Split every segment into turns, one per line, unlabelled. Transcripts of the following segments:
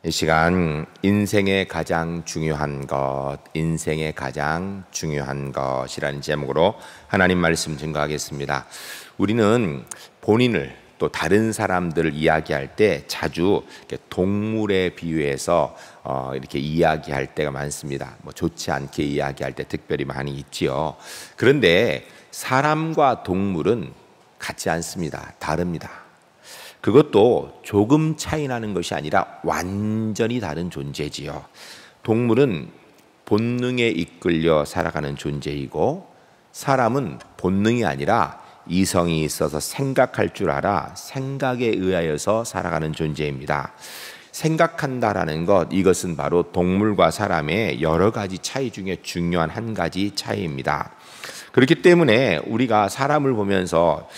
이 시간 인생의 가장 중요한 것, 인생의 가장 중요한 것이라는 제목으로 하나님 말씀 증거하겠습니다. 우리는 본인을 또 다른 사람들을 이야기할 때 자주 동물에 비유해서 이렇게 이야기할 때가 많습니다. 좋지 않게 이야기할 때 특별히 많이 있지요. 그런데 사람과 동물은 같지 않습니다. 다릅니다. 그것도 조금 차이 나는 것이 아니라 완전히 다른 존재지요. 동물은 본능에 이끌려 살아가는 존재이고, 사람은 본능이 아니라 이성이 있어서 생각할 줄 알아 생각에 의하여서 살아가는 존재입니다. 생각한다라는 것, 이것은 바로 동물과 사람의 여러 가지 차이 중에 중요한 한 가지 차이입니다. 그렇기 때문에 우리가 사람을 보면서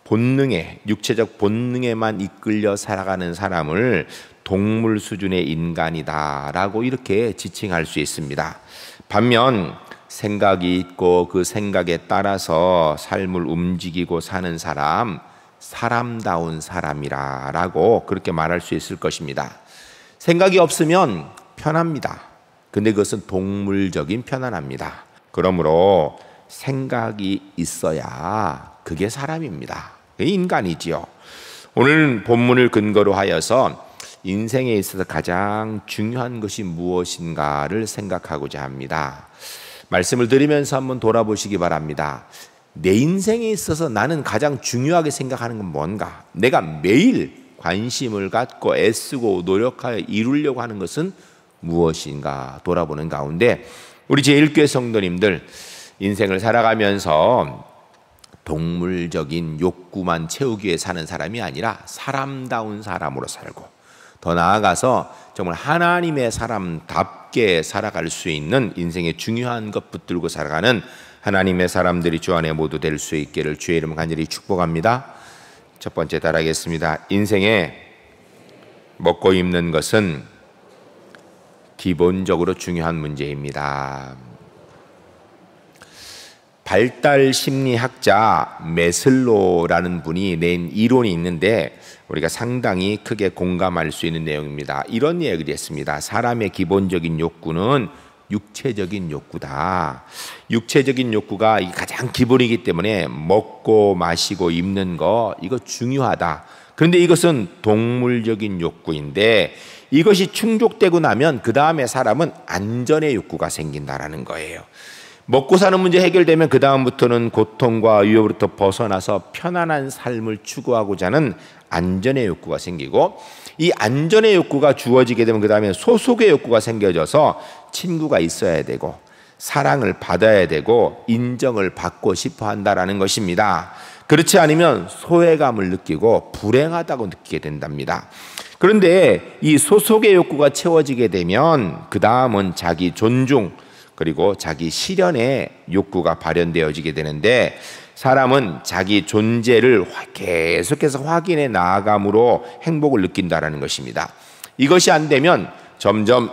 본능에, 육체적 본능에만 이끌려 살아가는 사람을 동물 수준의 인간이다라고 이렇게 지칭할 수 있습니다. 반면 생각이 있고 그 생각에 따라서 삶을 움직이고 사는 사람, 사람다운 사람이라고 그렇게 말할 수 있을 것입니다. 생각이 없으면 편합니다. 근데 그것은 동물적인 편안합니다. 그러므로 생각이 있어야 그게 사람입니다. 인간이지요. 오늘 본문을 근거로 하여서 인생에 있어서 가장 중요한 것이 무엇인가를 생각하고자 합니다. 말씀을 드리면서 한번 돌아보시기 바랍니다. 내 인생에 있어서 나는 가장 중요하게 생각하는 건 뭔가? 내가 매일 관심을 갖고 애쓰고 노력하여 이루려고 하는 것은 무엇인가 돌아보는 가운데, 우리 제1교회 성도님들 인생을 살아가면서 동물적인 욕구만 채우기 위해 사는 사람이 아니라 사람다운 사람으로 살고, 더 나아가서 정말 하나님의 사람답게 살아갈 수 있는 인생의 중요한 것 붙들고 살아가는 하나님의 사람들이 주 안에 모두 될 수 있기를 주의 이름 간절히 축복합니다. 첫 번째 따라하겠습니다. 인생에 먹고 입는 것은 기본적으로 중요한 문제입니다. 발달 심리학자 메슬로라는 분이 낸 이론이 있는데 우리가 상당히 크게 공감할 수 있는 내용입니다. 이런 이야기를 했습니다. 사람의 기본적인 욕구는 육체적인 욕구다. 육체적인 욕구가 가장 기본이기 때문에 먹고 마시고 입는 거, 이거 중요하다. 그런데 이것은 동물적인 욕구인데 이것이 충족되고 나면 그 다음에 사람은 안전의 욕구가 생긴다라는 거예요. 먹고 사는 문제 해결되면 그 다음부터는 고통과 위협으로부터 벗어나서 편안한 삶을 추구하고자 하는 안전의 욕구가 생기고, 이 안전의 욕구가 주어지게 되면 그 다음에 소속의 욕구가 생겨져서 친구가 있어야 되고 사랑을 받아야 되고 인정을 받고 싶어 한다라는 것입니다. 그렇지 않으면 소외감을 느끼고 불행하다고 느끼게 된답니다. 그런데 이 소속의 욕구가 채워지게 되면 그 다음은 자기 존중 그리고 자기 실현의 욕구가 발현되어지게 되는데, 사람은 자기 존재를 계속해서 확인해 나아감으로 행복을 느낀다라는 것입니다. 이것이 안 되면 점점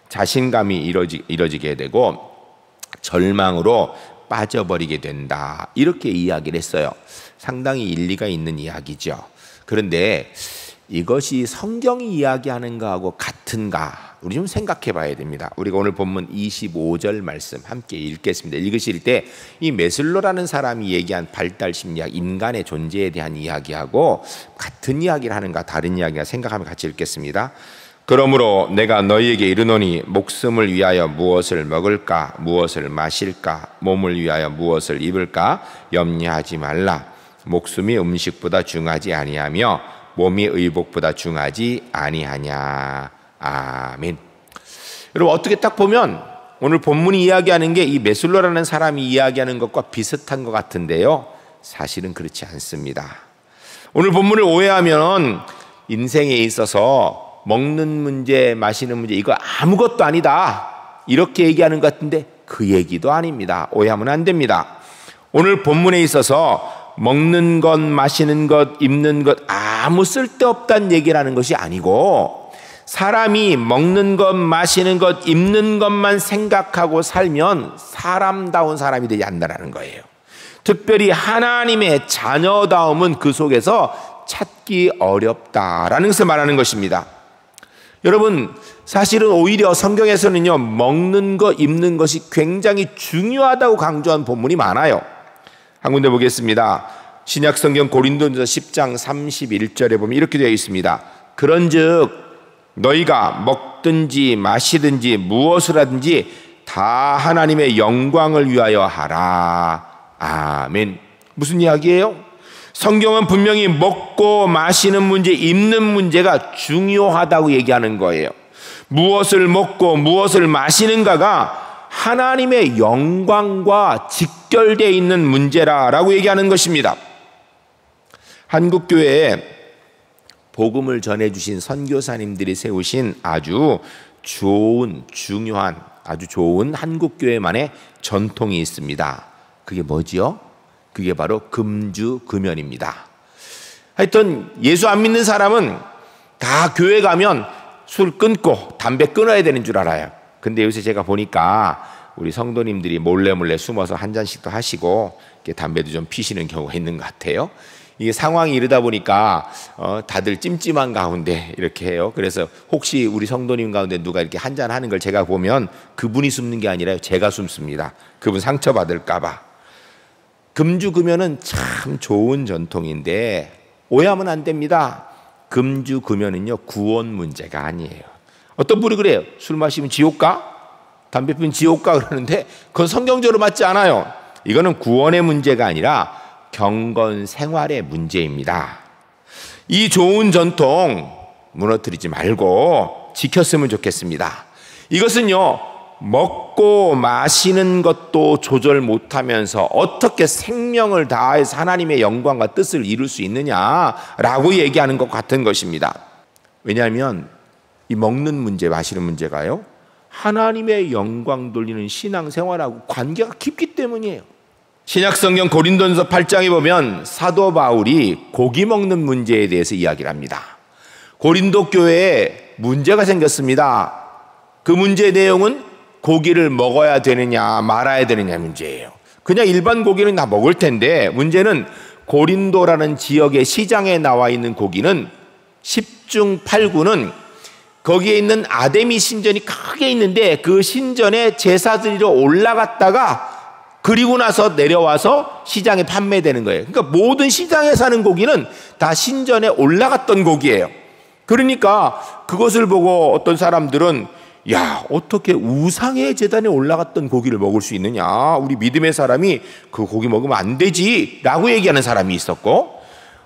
자신감이 이뤄지게 되고 절망으로 빠져버리게 된다, 이렇게 이야기를 했어요. 상당히 일리가 있는 이야기죠. 그런데 이것이 성경이 이야기하는 거하고 같은가? 우리 좀 생각해 봐야 됩니다. 우리가 오늘 본문 25절 말씀 함께 읽겠습니다. 읽으실 때 이 메슬로라는 사람이 얘기한 발달 심리학, 인간의 존재에 대한 이야기하고 같은 이야기를 하는가 다른 이야기가 생각하면 같이 읽겠습니다. 그러므로 내가 너희에게 이르노니 목숨을 위하여 무엇을 먹을까, 무엇을 마실까, 몸을 위하여 무엇을 입을까 염려하지 말라. 목숨이 음식보다 중하지 아니하며 몸이 의복보다 중하지 아니하냐. 아멘. 여러분, 어떻게 딱 보면 오늘 본문이 이야기하는 게 이 메슬로라는 사람이 이야기하는 것과 비슷한 것 같은데요, 사실은 그렇지 않습니다. 오늘 본문을 오해하면 인생에 있어서 먹는 문제, 마시는 문제, 이거 아무것도 아니다, 이렇게 얘기하는 것 같은데 그 얘기도 아닙니다. 오해하면 안 됩니다. 오늘 본문에 있어서 먹는 것, 마시는 것, 입는 것 아무 쓸데없다는 얘기라는 것이 아니고, 사람이 먹는 것, 마시는 것, 입는 것만 생각하고 살면 사람다운 사람이 되지 않는다는 거예요. 특별히 하나님의 자녀다움은 그 속에서 찾기 어렵다라는 것을 말하는 것입니다. 여러분, 사실은 오히려 성경에서는요, 먹는 것, 입는 것이 굉장히 중요하다고 강조한 본문이 많아요. 한 군데 보겠습니다. 신약 성경 고린도전서 10장 31절에 보면 이렇게 되어 있습니다. 그런즉 너희가 먹든지 마시든지 무엇을 하든지 다 하나님의 영광을 위하여 하라. 아멘. 무슨 이야기예요? 성경은 분명히 먹고 마시는 문제, 입는 문제가 중요하다고 얘기하는 거예요. 무엇을 먹고 무엇을 마시는가가 하나님의 영광과 직결되어 있는 문제라고 얘기하는 것입니다. 한국교회에 복음을 전해주신 선교사님들이 세우신 아주 좋은, 중요한, 아주 좋은 한국교회만의 전통이 있습니다. 그게 뭐지요? 그게 바로 금주금연입니다. 하여튼 예수 안 믿는 사람은 다 교회 가면 술 끊고 담배 끊어야 되는 줄 알아요. 근데 요새 제가 보니까 우리 성도님들이 몰래 숨어서 한 잔씩도 하시고 담배도 좀 피시는 경우가 있는 것 같아요. 이게 상황이 이러다 보니까 다들 찜찜한 가운데 이렇게 해요. 그래서 혹시 우리 성도님 가운데 누가 이렇게 한 잔 하는 걸 제가 보면 그분이 숨는 게 아니라 제가 숨습니다. 그분 상처받을까 봐. 금주금연은 참 좋은 전통인데 오해하면 안 됩니다. 금주금연은요, 구원 문제가 아니에요. 어떤 분이 그래요. 술 마시면 지옥 가? 담배 피우면 지옥 가? 그러는데 그건 성경적으로 맞지 않아요. 이거는 구원의 문제가 아니라 경건 생활의 문제입니다. 이 좋은 전통 무너뜨리지 말고 지켰으면 좋겠습니다. 이것은요, 먹고 마시는 것도 조절 못하면서 어떻게 생명을 다해서 하나님의 영광과 뜻을 이룰 수 있느냐라고 얘기하는 것 같은 것입니다. 왜냐하면 이 먹는 문제, 마시는 문제가요, 하나님의 영광 돌리는 신앙생활하고 관계가 깊기 때문이에요. 신약성경 고린도전서 8장에 보면 사도 바울이 고기 먹는 문제에 대해서 이야기를 합니다. 고린도 교회에 문제가 생겼습니다. 그 문제의 내용은 고기를 먹어야 되느냐 말아야 되느냐 문제예요. 그냥 일반 고기는 다 먹을 텐데 문제는 고린도라는 지역의 시장에 나와 있는 고기는 10중 8구는 거기에 있는 아데미 신전이 크게 있는데 그 신전에 제사 드리러 올라갔다가 그리고 나서 내려와서 시장에 판매되는 거예요. 그러니까 모든 시장에 사는 고기는 다 신전에 올라갔던 고기예요. 그러니까 그것을 보고 어떤 사람들은 야, 어떻게 우상의 제단에 올라갔던 고기를 먹을 수 있느냐, 우리 믿음의 사람이 그 고기 먹으면 안 되지 라고 얘기하는 사람이 있었고,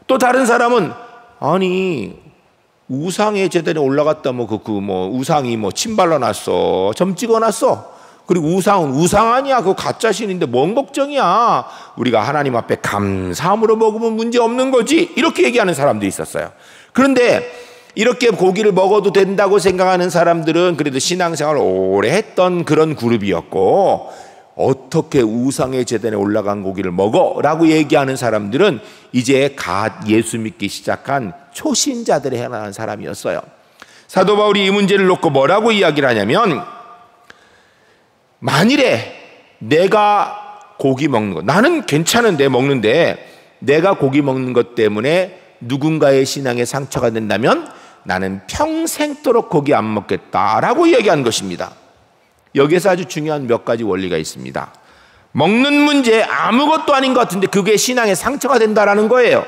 또 다른 사람은 아니 우상의 제단에 올라갔다 우상이 침 발라놨어, 점 찍어놨어, 그리고 우상은 우상 아니야, 그거 가짜 신인데 뭔 걱정이야, 우리가 하나님 앞에 감사함으로 먹으면 문제 없는 거지, 이렇게 얘기하는 사람도 있었어요. 그런데 이렇게 고기를 먹어도 된다고 생각하는 사람들은 그래도 신앙생활을 오래 했던 그런 그룹이었고, 어떻게 우상의 제단에 올라간 고기를 먹어? 라고 얘기하는 사람들은 이제 갓 예수 믿기 시작한 초신자들에 해당하는 사람이었어요. 사도 바울이 이 문제를 놓고 뭐라고 이야기를 하냐면, 만일에 내가 고기 먹는 것, 나는 괜찮은데 먹는데 내가 고기 먹는 것 때문에 누군가의 신앙에 상처가 된다면 나는 평생도록 고기 안 먹겠다라고 이야기한 것입니다. 여기에서 아주 중요한 몇 가지 원리가 있습니다. 먹는 문제 아무것도 아닌 것 같은데 그게 신앙에 상처가 된다라는 거예요.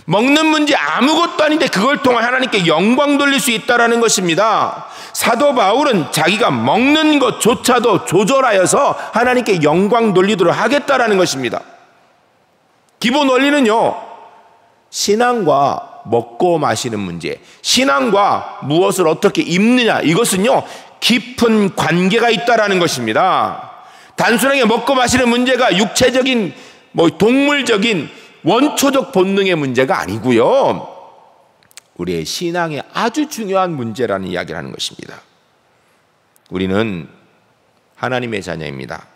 먹는 문제 아무것도 아닌데 그걸 통해 하나님께 영광 돌릴 수 있다라는 것입니다. 사도 바울은 자기가 먹는 것조차도 조절하여서 하나님께 영광 돌리도록 하겠다라는 것입니다. 기본 원리는요, 신앙과 먹고 마시는 문제, 신앙과 무엇을 어떻게 입느냐, 이것은요 깊은 관계가 있다라는 것입니다. 단순하게 먹고 마시는 문제가 육체적인 동물적인 원초적 본능의 문제가 아니고요, 우리의 신앙에 아주 중요한 문제라는 이야기를 하는 것입니다. 우리는 하나님의 자녀입니다.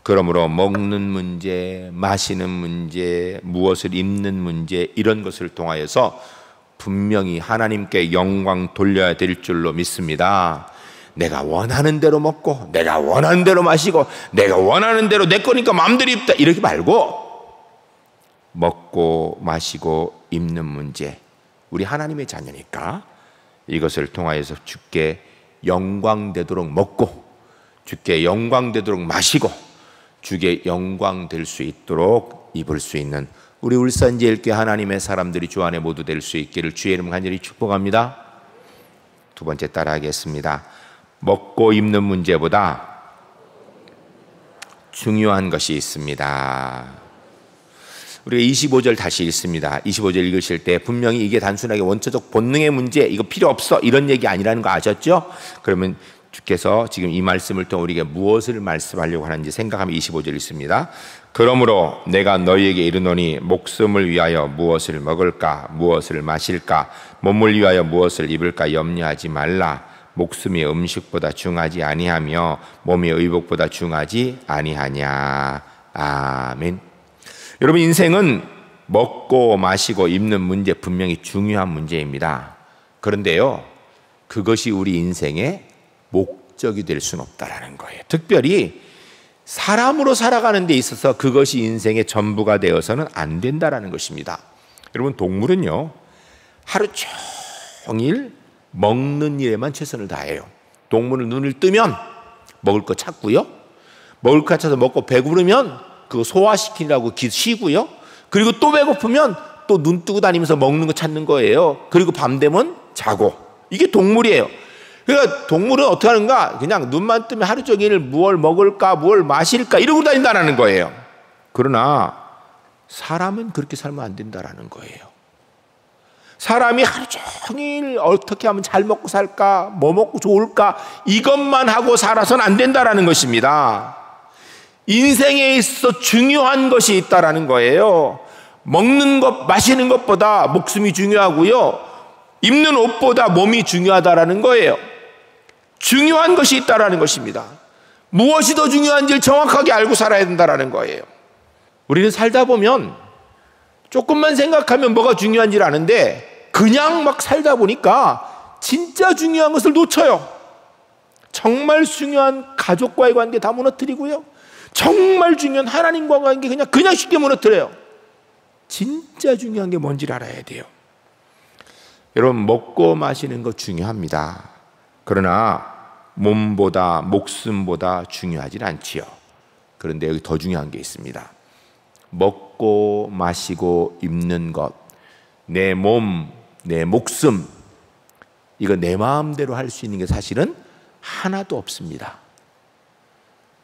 그러므로 먹는 문제, 마시는 문제, 무엇을 입는 문제, 이런 것을 통하여서 분명히 하나님께 영광 돌려야 될 줄로 믿습니다. 내가 원하는 대로 먹고 내가 원하는 대로 마시고 내가 원하는 대로 내 거니까 마음대로 입다, 이렇게 말고 먹고 마시고 입는 문제, 우리 하나님의 자녀니까 이것을 통하여서 주께 영광되도록 먹고 주께 영광되도록 마시고 주께 영광될 수 있도록 입을 수 있는 우리 울산제일교회 하나님의 사람들이 주 안에 모두 될 수 있기를 주의 이름 간절히 축복합니다. 두 번째 따라하겠습니다. 먹고 입는 문제보다 중요한 것이 있습니다. 우리가 25절 다시 읽습니다. 25절 읽으실 때 분명히 이게 단순하게 원초적 본능의 문제, 이거 필요 없어 이런 얘기 아니라는 거 아셨죠? 그러면 주께서 지금 이 말씀을 통해 우리에게 무엇을 말씀하려고 하는지 생각하면 25절 읽습니다. 그러므로 내가 너희에게 이르노니 목숨을 위하여 무엇을 먹을까 무엇을 마실까 몸을 위하여 무엇을 입을까 염려하지 말라. 목숨이 음식보다 중하지 아니하며 몸이 의복보다 중하지 아니하냐. 아멘. 여러분, 인생은 먹고 마시고 입는 문제 분명히 중요한 문제입니다. 그런데요, 그것이 우리 인생의 목적이 될 수는 없다라는 거예요. 특별히 사람으로 살아가는 데 있어서 그것이 인생의 전부가 되어서는 안 된다라는 것입니다. 여러분, 동물은요 하루 종일 먹는 일에만 최선을 다해요. 동물은 눈을 뜨면 먹을 거 찾고요, 먹을 거 찾아서 먹고 배부르면 그거 소화시키라고 쉬고요, 그리고 또 배고프면 또 눈 뜨고 다니면서 먹는 거 찾는 거예요. 그리고 밤 되면 자고. 이게 동물이에요. 그러니까 동물은 어떻게 하는가? 그냥 눈만 뜨면 하루 종일 무엇을 먹을까 무엇을 마실까 이러고 다닌다는 거예요. 그러나 사람은 그렇게 살면 안 된다는 거예요. 사람이 하루 종일 어떻게 하면 잘 먹고 살까, 뭐 먹고 좋을까 이것만 하고 살아서는 안 된다는 것입니다. 인생에 있어 중요한 것이 있다는 거예요. 먹는 것 마시는 것보다 목숨이 중요하고요, 입는 옷보다 몸이 중요하다는 거예요. 중요한 것이 있다는 것입니다. 무엇이 더 중요한지를 정확하게 알고 살아야 된다는 거예요. 우리는 살다 보면 조금만 생각하면 뭐가 중요한지를 아는데 그냥 막 살다 보니까 진짜 중요한 것을 놓쳐요. 정말 중요한 가족과의 관계 다 무너뜨리고요, 정말 중요한 하나님과의 관계 그냥 쉽게 무너뜨려요. 진짜 중요한 게 뭔지를 알아야 돼요. 여러분, 먹고 마시는 거 중요합니다. 그러나 몸보다 목숨보다 중요하진 않지요. 그런데 여기 더 중요한 게 있습니다. 먹고 마시고 입는 것, 내 몸, 내 목숨, 이거 내 마음대로 할 수 있는 게 사실은 하나도 없습니다.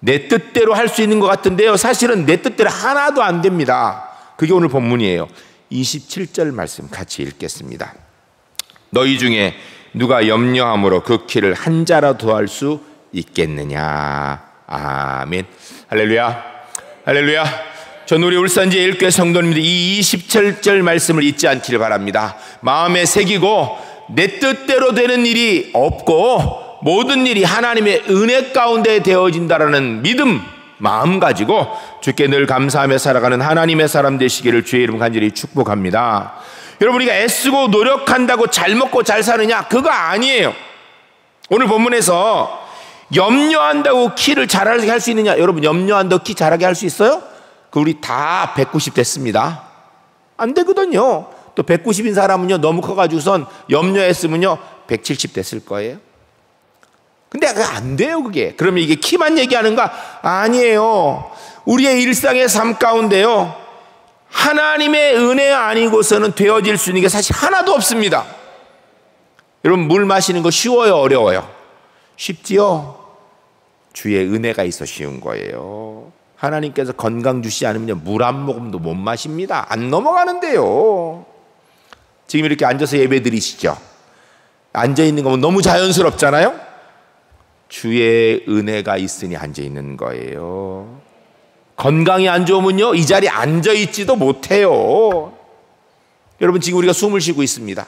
내 뜻대로 할 수 있는 것 같은데요, 사실은 내 뜻대로 하나도 안 됩니다. 그게 오늘 본문이에요. 27절 말씀 같이 읽겠습니다. 너희 중에 누가 염려함으로 그 키를 한 자라도 할 수 있겠느냐. 아멘. 할렐루야. 할렐루야. 전 우리 울산제일교회 성도님들 이 27절 말씀을 잊지 않기를 바랍니다. 마음에 새기고 내 뜻대로 되는 일이 없고 모든 일이 하나님의 은혜 가운데 되어진다라는 믿음, 마음 가지고 주께 늘 감사하며 살아가는 하나님의 사람 되시기를 주의 이름 간절히 축복합니다. 여러분, 우리가 애쓰고 노력한다고 잘 먹고 잘 사느냐? 그거 아니에요. 오늘 본문에서 염려한다고 키를 자라게 할 수 있느냐? 여러분, 염려한다고 키 자라게 할 수 있어요? 그 우리 다 190 됐습니다. 안 되거든요. 또 190인 사람은요 너무 커가지고선 염려했으면요 170 됐을 거예요. 근데 그게 안 돼요. 그게 그러면 이게 키만 얘기하는가? 아니에요. 우리의 일상의 삶 가운데요 하나님의 은혜 아니고서는 되어질 수 있는 게 사실 하나도 없습니다. 여러분, 물 마시는 거 쉬워요, 어려워요? 쉽지요? 주의 은혜가 있어 쉬운 거예요. 하나님께서 건강 주시지 않으면 물 한 모금도 못 마십니다. 안 넘어가는데요. 지금 이렇게 앉아서 예배 드리시죠? 앉아있는 거 너무 자연스럽잖아요? 주의 은혜가 있으니 앉아있는 거예요. 건강이 안 좋으면요 이 자리에 앉아있지도 못해요. 여러분, 지금 우리가 숨을 쉬고 있습니다.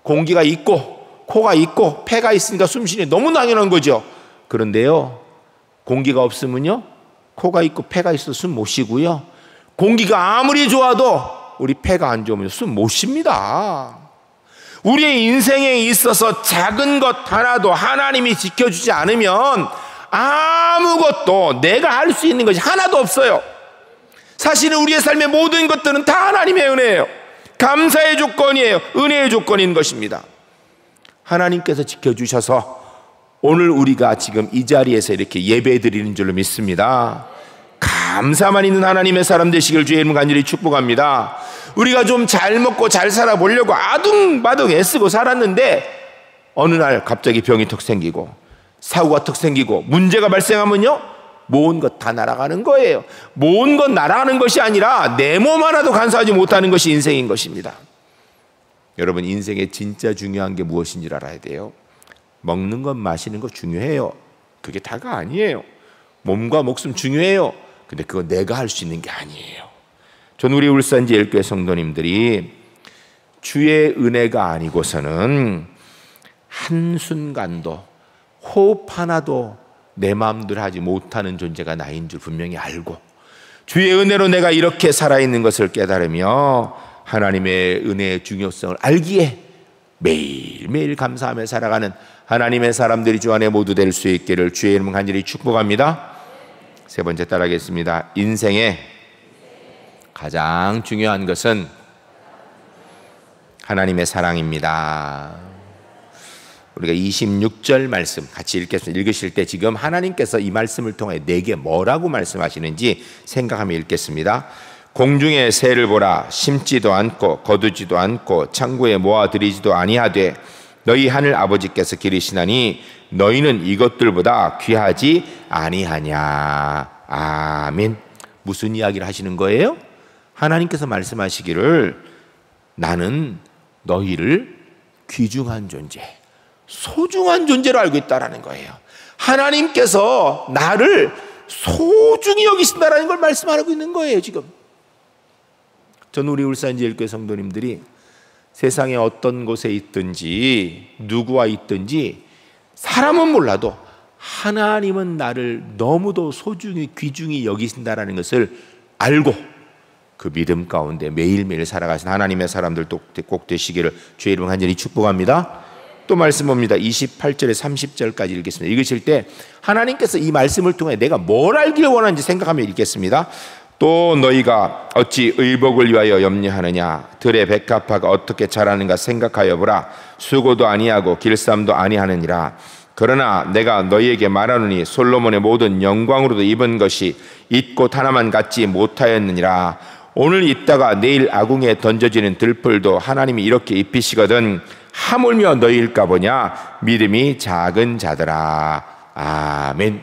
공기가 있고 코가 있고 폐가 있으니까 숨 쉬는 게 너무 당연한 거죠. 그런데요 공기가 없으면요 코가 있고 폐가 있어서 숨 못 쉬고요, 공기가 아무리 좋아도 우리 폐가 안 좋으면 숨 못 쉽니다. 우리의 인생에 있어서 작은 것 하나도 하나님이 지켜주지 않으면 아무것도 내가 할 수 있는 것이 하나도 없어요. 사실은 우리의 삶의 모든 것들은 다 하나님의 은혜예요. 감사의 조건이에요. 은혜의 조건인 것입니다. 하나님께서 지켜주셔서 오늘 우리가 지금 이 자리에서 이렇게 예배 드리는 줄로 믿습니다. 감사만 있는 하나님의 사람 되시길 주의 이름 간절히 축복합니다. 우리가 좀 잘 먹고 잘 살아보려고 아둥바둥 애쓰고 살았는데 어느 날 갑자기 병이 턱 생기고 사고가 턱 생기고 문제가 발생하면요, 모은 것 다 날아가는 거예요. 모은 것 날아가는 것이 아니라 내 몸 하나도 간수하지 못하는 것이 인생인 것입니다. 여러분, 인생에 진짜 중요한 게 무엇인지 알아야 돼요. 먹는 것 마시는 것 중요해요. 그게 다가 아니에요. 몸과 목숨 중요해요. 근데 그거 내가 할 수 있는 게 아니에요. 전 우리 울산제일교회 성도님들이 주의 은혜가 아니고서는 한순간도 호흡 하나도 내 마음대로 하지 못하는 존재가 나인 줄 분명히 알고, 주의 은혜로 내가 이렇게 살아있는 것을 깨달으며 하나님의 은혜의 중요성을 알기에 매일매일 감사하며 살아가는 하나님의 사람들이 주 안에 모두 될 수 있기를 주의 이름 간절히 축복합니다. 세 번째 따라하겠습니다. 인생에 가장 중요한 것은 하나님의 사랑입니다. 우리가 26절 말씀 같이 읽겠습니다. 읽으실 때 지금 하나님께서 이 말씀을 통해 내게 뭐라고 말씀하시는지 생각하며 읽겠습니다. 공중의 새를 보라. 심지도 않고 거두지도 않고 창고에 모아들이지도 아니하되 너희 하늘 아버지께서 기르시나니 너희는 이것들보다 귀하지 아니하냐. 아멘. 무슨 이야기를 하시는 거예요? 하나님께서 말씀하시기를 나는 너희를 귀중한 존재, 소중한 존재로 알고 있다라는 거예요. 하나님께서 나를 소중히 여기신다라는 걸 말씀하고 있는 거예요. 지금 전 우리 울산제일교회 성도님들이 세상에 어떤 곳에 있든지 누구와 있든지 사람은 몰라도 하나님은 나를 너무도 소중히 귀중히 여기신다라는 것을 알고 그 믿음 가운데 매일매일 살아가신 하나님의 사람들 꼭 되시기를 주의 이름 간절히 축복합니다. 또 말씀 봅니다. 28절에 30절까지 읽겠습니다. 읽으실 때 하나님께서 이 말씀을 통해 내가 뭘 알기를 원하는지 생각하며 읽겠습니다. 또 너희가 어찌 의복을 위하여 염려하느냐. 들의 백합화가 어떻게 자라는가 생각하여 보라. 수고도 아니하고 길쌈도 아니하느니라. 그러나 내가 너희에게 말하노니 솔로몬의 모든 영광으로도 입은 것이 이 꽃 하나만 갖지 못하였느니라. 오늘 있다가 내일 아궁이에 던져지는 들풀도 하나님이 이렇게 입히시거든 하물며 너희일까 보냐. 믿음이 작은 자들아. 아멘.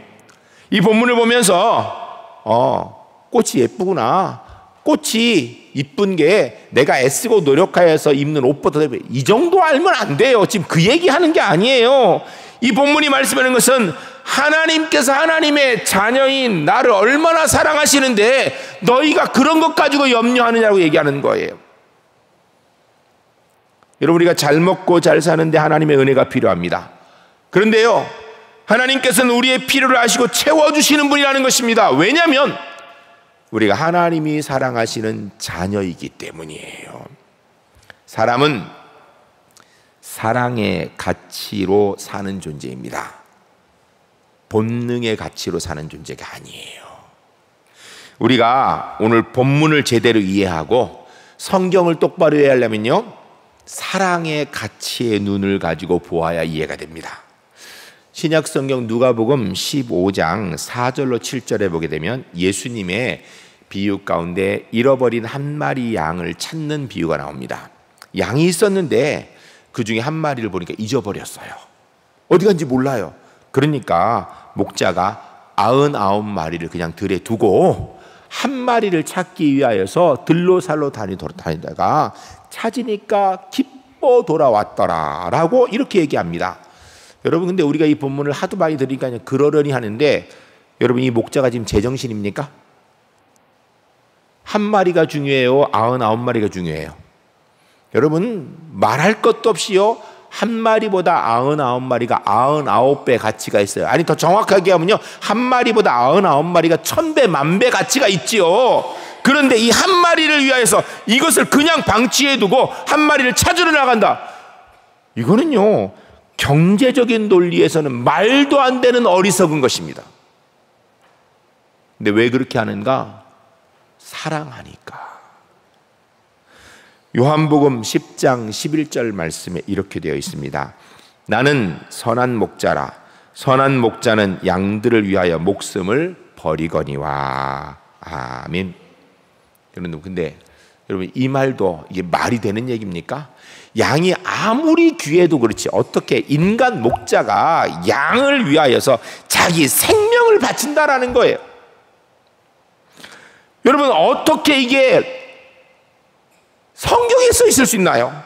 이 본문을 보면서 꽃이 예쁘구나, 꽃이 이쁜 게 내가 애쓰고 노력하여서 입는 옷보다 이 정도 알면 안 돼요. 지금 그 얘기하는 게 아니에요. 이 본문이 말씀하는 것은 하나님께서 하나님의 자녀인 나를 얼마나 사랑하시는데 너희가 그런 것 가지고 염려하느냐고 얘기하는 거예요. 여러분, 우리가 잘 먹고 잘 사는데 하나님의 은혜가 필요합니다. 그런데요, 하나님께서는 우리의 필요를 아시고 채워주시는 분이라는 것입니다. 왜냐하면 우리가 하나님이 사랑하시는 자녀이기 때문이에요. 사람은 사랑의 가치로 사는 존재입니다. 본능의 가치로 사는 존재가 아니에요. 우리가 오늘 본문을 제대로 이해하고 성경을 똑바로 이해하려면요, 사랑의 가치의 눈을 가지고 보아야 이해가 됩니다. 신약 성경 누가복음 15장 4절로 7절에 보게 되면 예수님의 비유 가운데 잃어버린 한 마리 양을 찾는 비유가 나옵니다. 양이 있었는데 그 중에 한 마리를 보니까 잊어버렸어요. 어디 간지 몰라요. 그러니까 목자가 99마리를 그냥 들에 두고 한 마리를 찾기 위하여서 들로살로 다니다가 찾으니까 기뻐 돌아왔더라 라고 이렇게 얘기합니다. 여러분, 근데 우리가 이 본문을 하도 많이 들으니까 그냥 그러려니 하는데, 여러분, 이 목자가 지금 제정신입니까? 한 마리가 중요해요? 99마리가 중요해요? 여러분, 말할 것도 없이요, 한 마리보다 99마리가 99배 가치가 있어요. 아니, 더 정확하게 하면요, 한 마리보다 99마리가 1000배, 10,000배 가치가 있지요. 그런데 이 한 마리를 위하여서 이것을 그냥 방치해두고 한 마리를 찾으러 나간다. 이거는요, 경제적인 논리에서는 말도 안 되는 어리석은 것입니다. 근데 왜 그렇게 하는가? 사랑하니까. 요한복음 10장 11절 말씀에 이렇게 되어 있습니다. 나는 선한 목자라. 선한 목자는 양들을 위하여 목숨을 버리거니와. 아멘. 여러분, 근데 여러분, 이 말도 이게 말이 되는 얘기입니까? 양이 아무리 귀해도 그렇지, 어떻게 인간 목자가 양을 위하여서 자기 생명을 바친다라는 거예요. 여러분, 어떻게 이게 성경에 써 있을 수 있나요?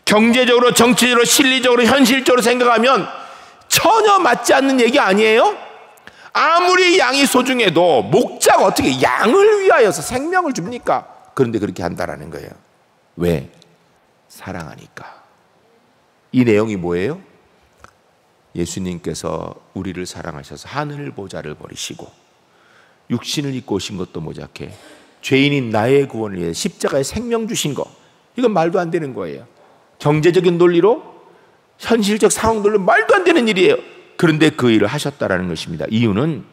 경제적으로, 정치적으로, 실리적으로, 현실적으로 생각하면 전혀 맞지 않는 얘기 아니에요? 아무리 양이 소중해도 목자가 어떻게 양을 위하여서 생명을 줍니까? 그런데 그렇게 한다라는 거예요. 왜? 사랑하니까. 이 내용이 뭐예요? 예수님께서 우리를 사랑하셔서 하늘 보좌를 버리시고 육신을 입고 오신 것도 모자케 죄인인 나의 구원을 위해 십자가에 생명 주신 거, 이건 말도 안 되는 거예요. 경제적인 논리로, 현실적 상황들로 말도 안 되는 일이에요. 그런데 그 일을 하셨다라는 것입니다. 이유는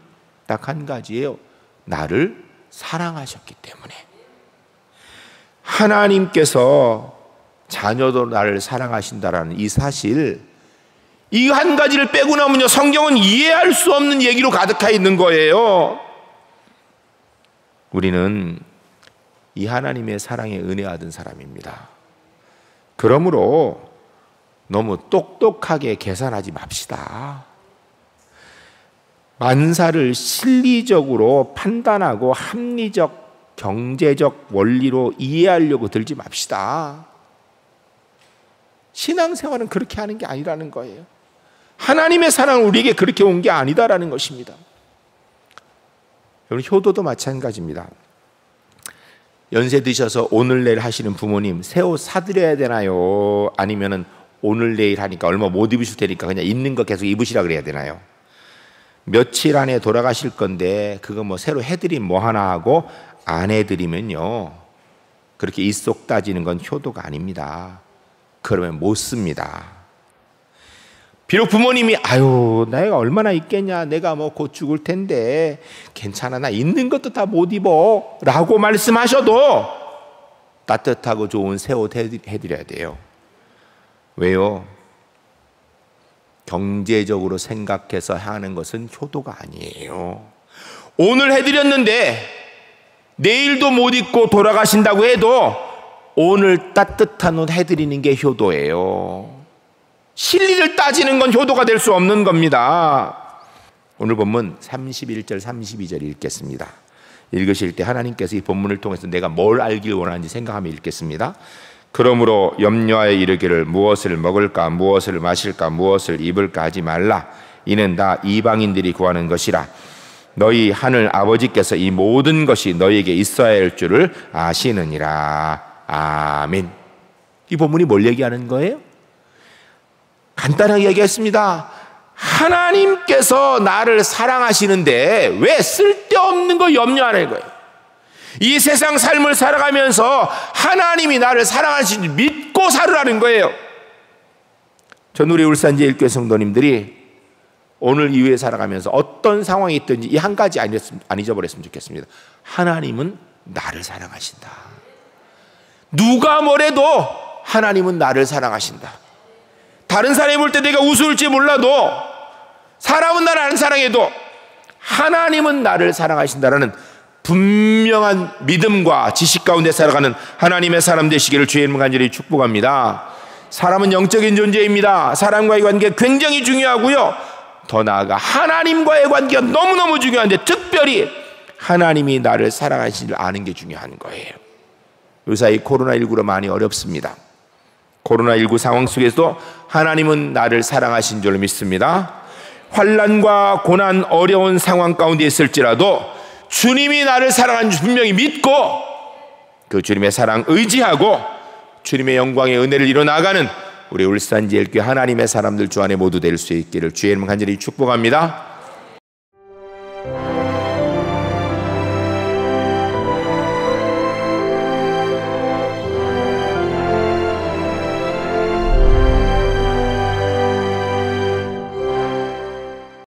딱 한 가지예요. 나를 사랑하셨기 때문에. 하나님께서 자녀도 나를 사랑하신다라는 이 사실, 이 한 가지를 빼고 나면요, 성경은 이해할 수 없는 얘기로 가득해 있는 거예요. 우리는 이 하나님의 사랑에 은혜받은 사람입니다. 그러므로 너무 똑똑하게 계산하지 맙시다. 만사를 실리적으로 판단하고 합리적, 경제적 원리로 이해하려고 들지 맙시다. 신앙생활은 그렇게 하는 게 아니라는 거예요. 하나님의 사랑은 우리에게 그렇게 온 게 아니다라는 것입니다. 여러분, 효도도 마찬가지입니다. 연세 드셔서 오늘 내일 하시는 부모님, 새 옷 사드려야 되나요? 아니면은 오늘 내일 하니까 얼마 못 입으실 테니까 그냥 있는 거 계속 입으시라 그래야 되나요? 며칠 안에 돌아가실 건데 그거 뭐 새로 해드리면 뭐 하나 하고 안 해드리면요, 그렇게 입속 따지는 건 효도가 아닙니다. 그러면 못 씁니다. 비록 부모님이 아유 내가 얼마나 있겠냐, 내가 뭐 곧 죽을 텐데 괜찮아, 나 있는 것도 다 못 입어 라고 말씀하셔도 따뜻하고 좋은 새 옷 해드려야 돼요. 왜요? 경제적으로 생각해서 하는 것은 효도가 아니에요. 오늘 해드렸는데 내일도 못 입고 돌아가신다고 해도 오늘 따뜻한 옷 해드리는 게 효도예요. 실리를 따지는 건 효도가 될 수 없는 겁니다. 오늘 본문 31절 32절 읽겠습니다. 읽으실 때 하나님께서 이 본문을 통해서 내가 뭘 알길 원하는지 생각하며 읽겠습니다. 그러므로 염려하여 이르기를 무엇을 먹을까, 무엇을 마실까, 무엇을 입을까 하지 말라. 이는 다 이방인들이 구하는 것이라. 너희 하늘 아버지께서 이 모든 것이 너희에게 있어야 할 줄을 아시느니라. 아멘. 이 본문이 뭘 얘기하는 거예요? 간단하게 얘기했습니다. 하나님께서 나를 사랑하시는데 왜 쓸데없는 거 염려하는 거예요? 이 세상 삶을 살아가면서 하나님이 나를 사랑하시는지 믿고 살으라는 거예요. 전 우리 울산제일교회 성도님들이 오늘 이후에 살아가면서 어떤 상황이 있든지 이 한 가지 안 잊어버렸으면 좋겠습니다. 하나님은 나를 사랑하신다. 누가 뭐래도 하나님은 나를 사랑하신다. 다른 사람이 볼 때 내가 우스울지 몰라도, 사람은 나를 안 사랑해도 하나님은 나를 사랑하신다라는 분명한 믿음과 지식 가운데 살아가는 하나님의 사람 되시기를 주의 이름으로 간절히 축복합니다. 사람은 영적인 존재입니다. 사람과의 관계 굉장히 중요하고요, 더 나아가 하나님과의 관계가 너무너무 중요한데 특별히 하나님이 나를 사랑하시는 줄 아는 게 중요한 거예요. 요사이 코로나19로 많이 어렵습니다. 코로나19 상황 속에서도 하나님은 나를 사랑하신 줄 믿습니다. 환난과 고난, 어려운 상황 가운데 있을지라도 주님이 나를 사랑하는 줄 분명히 믿고 그 주님의 사랑 의지하고 주님의 영광의 은혜를 이뤄나가는 우리 울산제일교회 하나님의 사람들 주 안에 모두 될 수 있기를 주의 이름 간절히 축복합니다.